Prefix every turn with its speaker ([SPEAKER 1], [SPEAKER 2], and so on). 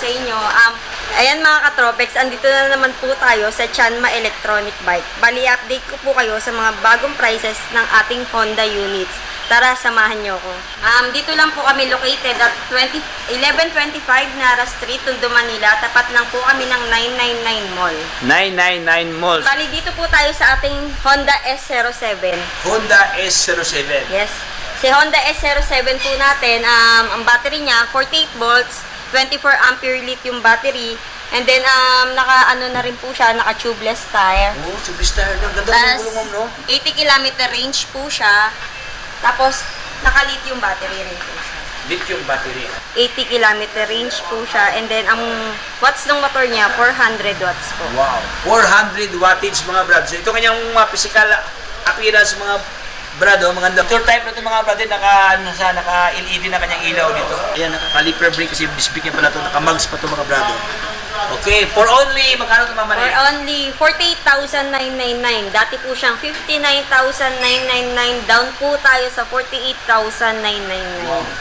[SPEAKER 1] sa inyo. Ayan mga katropex, andito na naman po tayo sa Chanma Electronic Bike. Bali, update ko po kayo sa mga bagong prices ng ating Honda units. Tara, samahan nyo ko. Dito lang po kami located at 1125 Nara Street, Tondo, Manila. Tapat lang po kami ng 999 Mall.
[SPEAKER 2] 999 Mall.
[SPEAKER 1] Bali, dito po tayo sa ating Honda S07.
[SPEAKER 2] Honda S07.
[SPEAKER 1] Yes. Si Honda S07 po natin, ang battery niya, 48 volts, 24 ampere lithium battery, and then, naka-ano na rin po siya, naka-tubeless tire.
[SPEAKER 2] Oh, tubeless tire na. Ganda
[SPEAKER 1] Plus,
[SPEAKER 2] ng gulong, no?
[SPEAKER 1] 80 km range po siya. Tapos, naka-lithium battery rin po siya.
[SPEAKER 2] Lithium battery.
[SPEAKER 1] 80 km range po siya. And then, ang watts ng motor niya, 400 watts po.
[SPEAKER 2] Wow. 400 wattage mga brad. So, ito kanyang mga physical appearance mga brado, maganda. Tour type na ito mga brad, naka-LED na kanyang ilaw dito. Ayan, naka-caliper brake kasi bisbik niya pala ito. Naka-mugs pa ito mga brado. Okay, for only, magkano ito
[SPEAKER 1] For
[SPEAKER 2] mamali?
[SPEAKER 1] only 48,999. Dati po siyang 59,999. Down po tayo sa 48,999.
[SPEAKER 2] Wow.